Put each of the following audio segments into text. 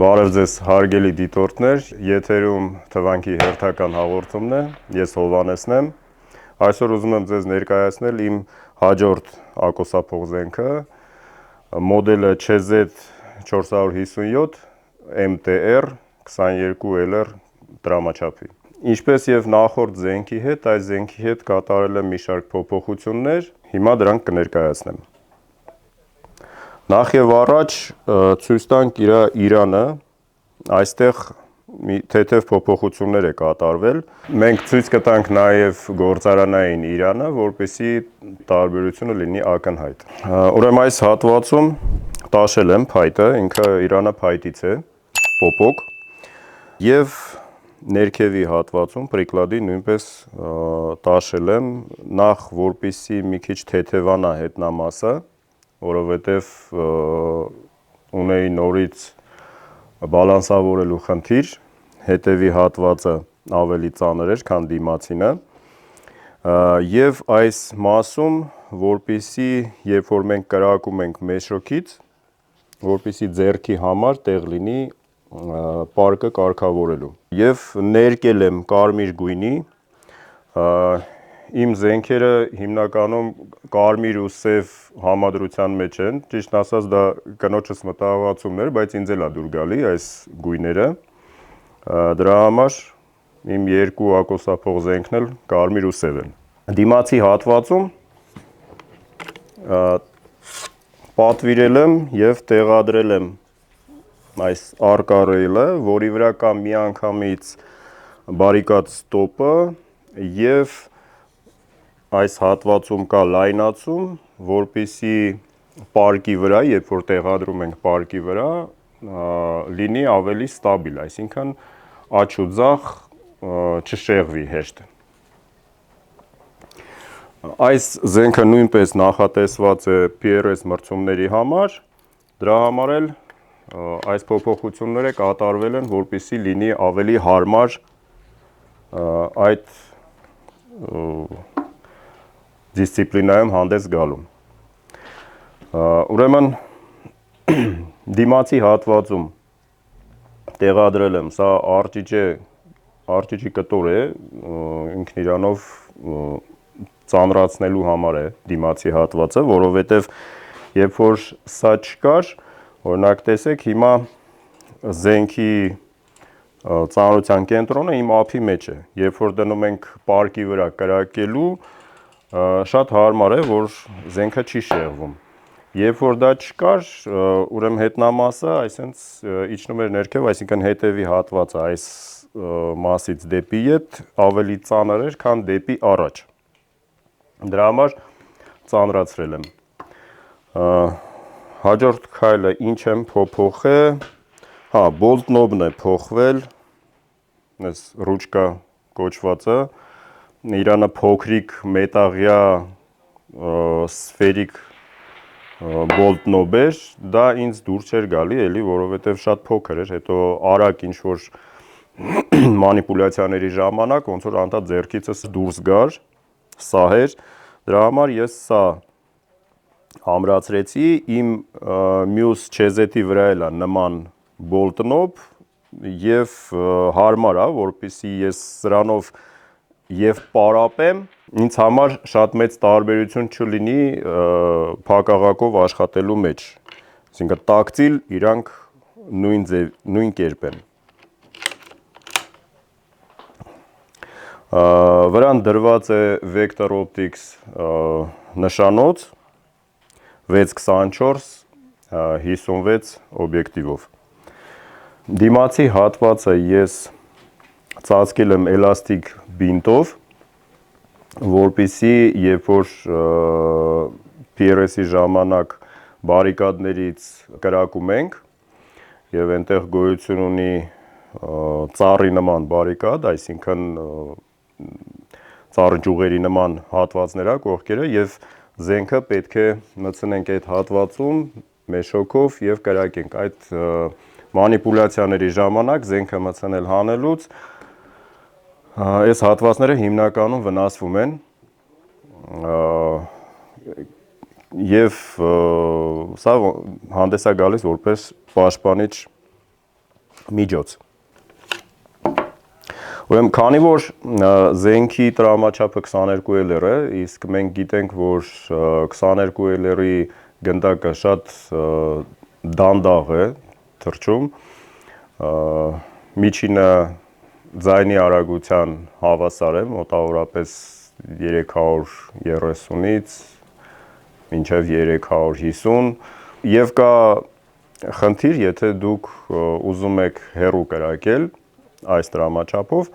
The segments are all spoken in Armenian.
Բարև ձեզ հարգելի դիտորդներ, եթերում թվանքի հերթական հաղորդումն է, ես Հովհաննեսն եմ, այսօր ուզում եմ ձեզ ներկայացնել իմ հաջորդ ակոսափող զենքը, մոդելը ՉԶ457 MTR 22LR տրամաչափի։ Ինչպես եւ նախորդ զենքի հետ, այս զենքի հետ կատարել եմ մի շարք փոփոխություններ, հիմա դրանք կներկայացնեմ։ Նախ եւ առաջ ցույց տանք իր իրանը, այստեղ մի թեթև փոփոխություններ է կատարվել։ Մենք ցույց կտանք նաեւ գործարանային իրանը, որպեսզի տարբերությունը լինի ակնհայտ։ Ուրեմն այս հատվածում տաշել եմ փայտը, ինքը իրանը փայտից է, պոպոկ, եւ ներքևի հատվածում պրիկլադի նույնպես տաշել եմ, նախ որպեսզի մի քիչ թեթևանա հետնամասը, որովհետև ունեի նորից բալանսավորելու խնդիր, հետևի հատվածը ավելի ծանր էր, քան դիմացինը, եւ այս մասում, որպեսզի երբ որ մենք կրակում ենք մեծ շոքից, որպեսզի ձեռքի համար տեղ լինի պարկը կարգավորելու։ Եվ ներկել եմ կարմիր գույնի, իմ զենքերը հիմնականում կարմիր ու սև համադրության մեջ են, ճիշտն ասած դա կնոջս մտահղացումն էր, բայց ինձ էլ է դուր գալի այս գույները, դրա համար իմ երկու ակոսափող զենքն էլ կարմիր ու սև են։ Դիմացի հատվածում պատվիրել եմ եւ տեղադրել եմ այս արկառելը, որի վրա կա միանգամից բարիկադ ստոպը եւ այս հատվածում կա լայնացում, որպեսզի պարկի վրա, երբ որ տեղադրում ենք պարկի վրա, լինի ավելի ստաբիլ, այսինքն աջ ու ձախ չշեղվի հեշտ։ Այս զենքը նույնպես նախատեսված է PRS մրցումների համար, դրա համար էլ այս փոփոխությունները կատարվել են, որպեսզի լինի ավելի հարմար այդ դիսցիպլինայում հանդես գալու։ Ուրեմն դիմացի հատվածում տեղադրել եմ, սա RGG կտոր է, ինքն իրանով ծանրացնելու համար է դիմացի հատվածը, որովհետև երբ որ սա չկար, օրինակ տեսեք, հիմա զենքի ծանրության կենտրոնը իմ ափի մեջ է, երբ որ դնում ենք պարկի վրա կրակելու, շատ հարմար է, որ զենքը չի շեղվում։ Երբ որ դա չկար, ուրեմն հետնամասը այսենց իջնում էր ներքև, այսինքն հետևի հատվածը այս մասից դեպի ետ ավելի ծանր էր, քան դեպի առաջ։ Դրա համար ծանրացրել եմ։ Հաջորդ քայլը ինչ եմ փոփոխել, բոլտ նոբն է փոխվել, այս ռուչկա կոչվածը, իրանը փոքրիկ մետաղյա սֆերիկ բոլտ նոբ էր, դա ինձ դուր չէր գալի էլի, որովհետև շատ փոքր էր, հետո արագ ինչ-որ մանիպուլյացիաների ժամանակ ոնց որ անդադ ձեռքիցս դուրս գար, սահեր, դրա համար ես սա ամրացրեցի, իմ մյուս ՉԶ-ի վրա էլ է նման բոլտ նոբ եւ հարմար է, որպեսզի ես սրանով եւ պարապեմ, ինձ համար շատ մեծ տարբերություն չլինի փակաղակով աշխատելու մեջ, այսինքն տակտիլ իրանք նույն կերպ են։ Վրան դրված է Vector Optics նշանոց 624 56 օբյեկտիվով։ Դիմացի հատվածը ես ծածկել եմ էլաստիկ բինտով, որպեսզի երբ որ PRS-ի ժամանակ բարիկադներից կրակում ենք եւ այնտեղ գոյություն ունի ծառի նման բարիկադ, այսինքն ծառի ճյուղերի նման հատվածներ է կողքերը եւ զենքը պետք է մտցնենք այդ հատվածում մեծ շոքով եւ կրակենք։ Այդ մանիպուլյացիաների ժամանակ զենքը մտցնել հանելուց այս հատվածները հիմնականում վնասվում են եւ սա հանդես է գալիս որպես պաշտպանիչ միջոց։ Ուրեմն, քանի որ զենքի տրամաչափը 22 LR է, իսկ մենք գիտենք, որ 22 LR-ի գնդակը շատ դանդաղ է թռչում, միջինը ձայնի արագության հավասար է, մոտավորապես 330-ից մինչև 350, եւ կա խնդիր, եթե դուք ուզում եք հեռու կրակել այս տրամաչափով,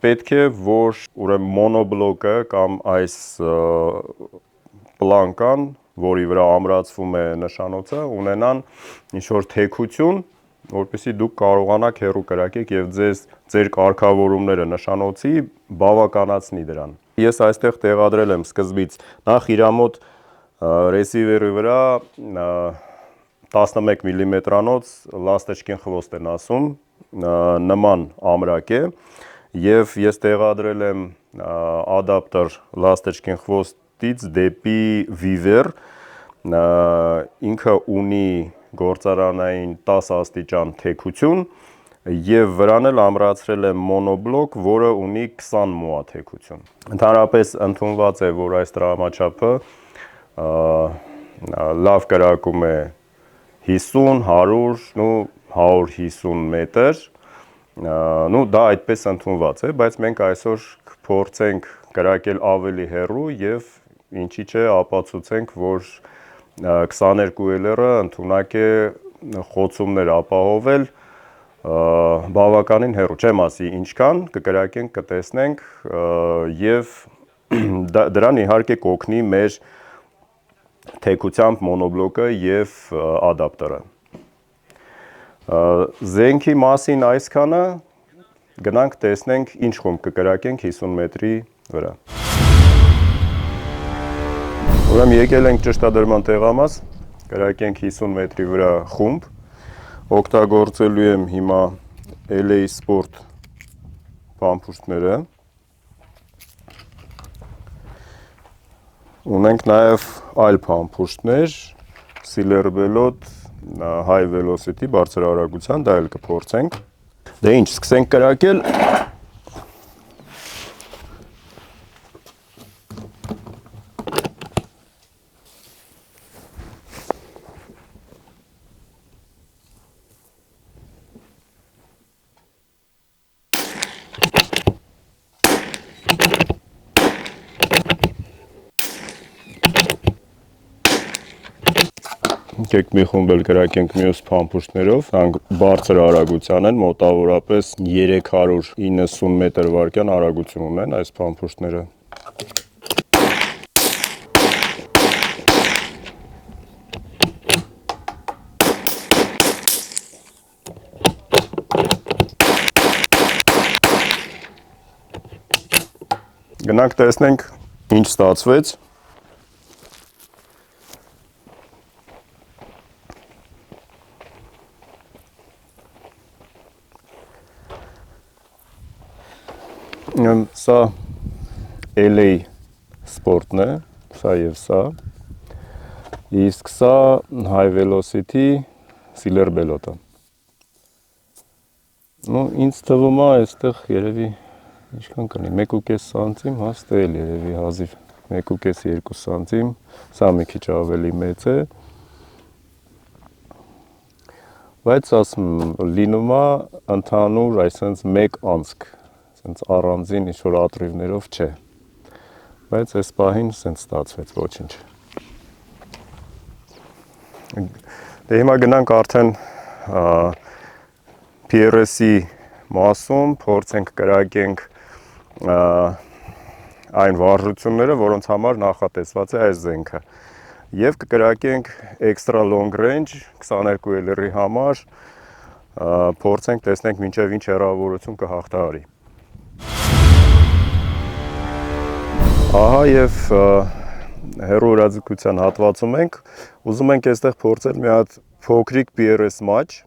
պետք է որ ուրեմն մոնոբլոկը կամ այս պլանկան, որի վրա ամրացվում է նշանոցը, ունենան ինչ-որ թեքություն, որպեսզի դուք կարողանաք հեռու կրակեք եւ ձեր կարգավորումները նշանոցի բավականացնի դրան։ Ես այստեղ տեղադրել եմ սկզբից նախ իր մոտ ռեսիվերի վրա 11 մմ-անոց լաստочкин խվոստ են ասում, նման ամրակ է, եւ ես տեղադրել եմ ադապտեր լաստочкин խվոստից դեպի վիվեր, ինքը ունի գործարանային 10 աստիճան թեքություն եւ վրան էլ ամրացրել եմ մոնոբլոկ, որը ունի 20 մոա թեքություն։ Ընդհանրապես ընդունված է, որ այս տրամաչափը լավ կրակում է 50, 100 ու 150 մետր, դա այդպես ընդունված է, բայց մենք այսօր կփորձենք կրակել ավելի հեռու եւ ինչի՞ չէ ապացուցենք, որ 22 LR-ը ընդունակ է խոցումներ ապահովել բավականին հեռու, չեմ ասի ինչքան, կկրակենք, կտեսնենք եւ դրան իհարկե կօգնի մեր թեքությամբ մոնոբլոկը եւ ադապտերը։ Զենքի մասին այսքանը, գնանք տեսնենք ինչ խումբ կկրակենք 50 մետրի վրա։ Ուրեմն եկել ենք ճշտադրման տեղամաս, կրակենք 50 մետրի վրա խումբ, օգտագործելու եմ հիմա LA Sport փամփուշտները, ունենք նաև այլ փամփուշտներ, Silver Belot, High Velocity, բարձր արագության, դա էլ կփորձենք, դե ինչ, սկսենք կրակել, Եկեք մի խումբ էլ կրակենք մյուս փամփուշտներով, դրանք բարձր արագության են, մոտավորապես 390 մետր/վայրկյան արագություն ունեն այս փամփուշտները։ Գնանք տեսնենք ինչ ստացվեց։ Սա LA Sport-ն է, սա եւ սա, իսկ սա High Velocity Silver Belot-ը։ Ինձ թվում է այստեղ երևի ինչքան կնի, 1.5 սանտիմ, ստել երևի հազիվ 1.5-2 սանտիմ, սա մի քիչ ավելի մեծ է, բայց ասում լինում է ընդհանուր այսպես մեկ անցք, այսպես առանձին ինչ-որ ատրիվներով չէ, բայց այս պահին այսպես ստացվեց, ոչինչ։ Դե հիմա գնանք արդեն PRS-ի մասում, փորձենք կրակենք այն վարժությունները, որոնց համար նախատեսված է այս զենքը։ Եվ կկրակենք extra long range 22 LR-ի համար, փորձենք տեսնենք մինչև ինչ հեռավորություն կհաղթահարի։ Ահա եւ հեռու հեռարձակության հատվածում ենք, ուզում ենք այստեղ փորձել մի հատ փոքրիկ PRS match,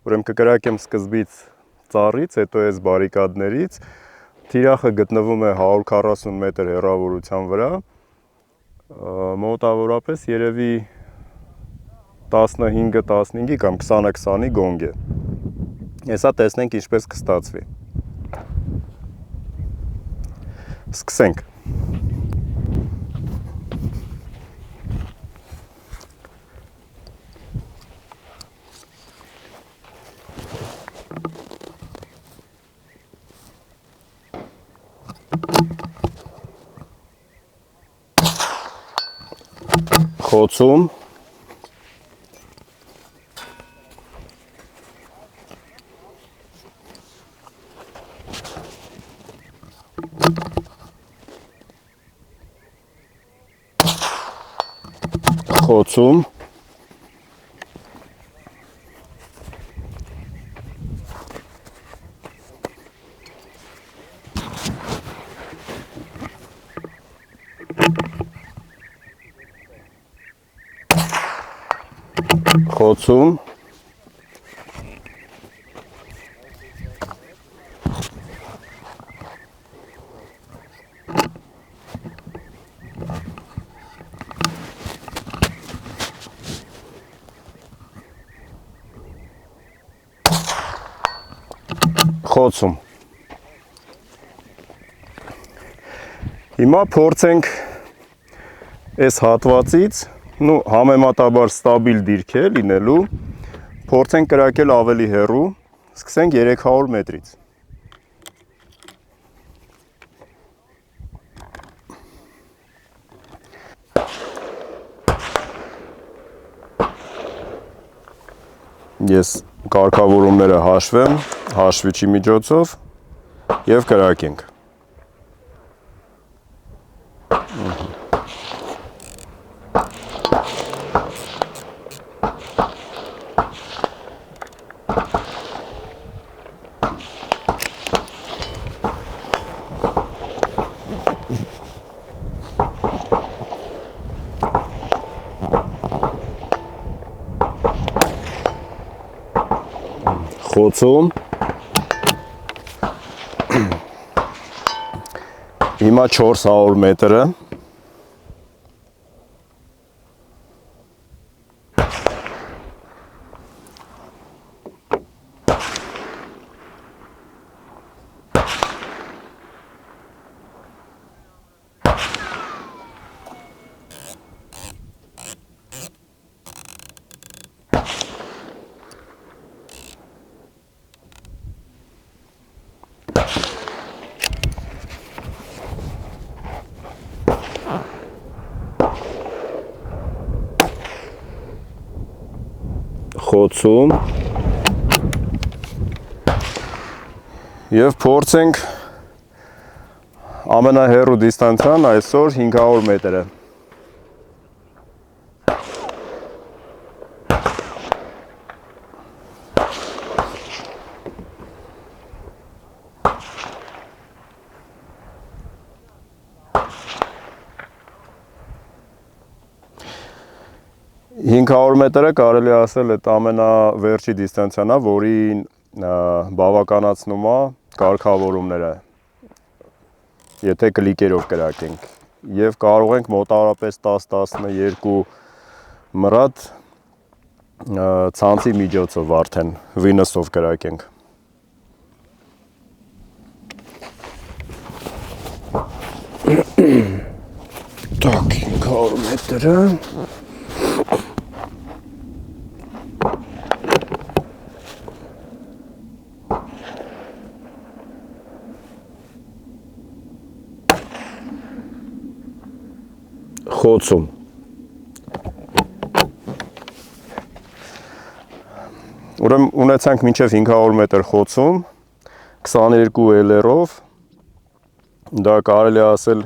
ուրեմն կկրակեմ սկզբից ծառից, հետո այս բարիկադներից, թիրախը գտնվում է 140 մետր հեռավորության վրա, մոտավորապես երևի 15-15-ի կամ 20-20-ի գոնգ է։ Հեսա տեսնենք ինչպես կստացվի։ Սկսենք։ Խոցում, խոցում, խոցում, խոցում։ Հիմա փորձենք այս հատվածից, համեմատաբար ստաբիլ դիրք է լինելու, փորձենք կրակել ավելի հեռու, սկսենք 300 մետրից։ Ես կարգավորումները հաշվեմ, հաշվիչի միջոցով և կրակենք։ Խոցում, հիմա 400 մետրը, խոցում և փորձենք ամենահեռու դիստանցիան այսօր 500 մետրը։ Հինգ մետրը կարելի ասել այդ ամենավերջի դիստանցիան է, որին բավականացնում է կարգավորումները, եթե կլիկերով կրակենք, և կարող ենք մոտավորապես 10-12 մռատ ցանցի միջոցով արդեն վինսով կրակենք։ Так, 500 մետրը խոցում։ Ուրեմն ունեցանք մինչև 500 մետր խոցում, 22 LR-ով, դա կարելի ասել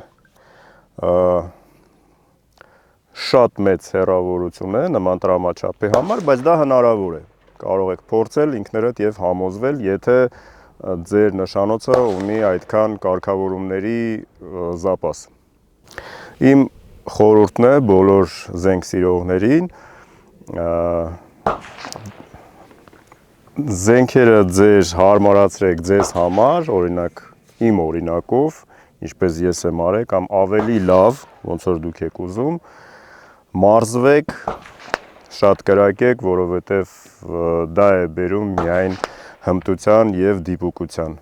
շատ մեծ հեռավորություն է նման տրամաչափի համար, բայց դա հնարավոր է։ Կարող եք փորձել ինքներդ և համոզվել, եթե ձեր նշանոցը ունի այդքան կարգավորումների զապաս։ Իմ խորհուրդն է բոլոր զենք սիրողներին, զենքերը ձեր հարմարացրեք ձեզ համար, օրինակ իմ օրինակով, ինչպես ես եմ արել, կամ ավելի լավ, ոնց որ դուք եք ուզում, մարզվեք, շատ կրակեք, որովհետև դա է բերում միայն հմտության եւ դիպուկության։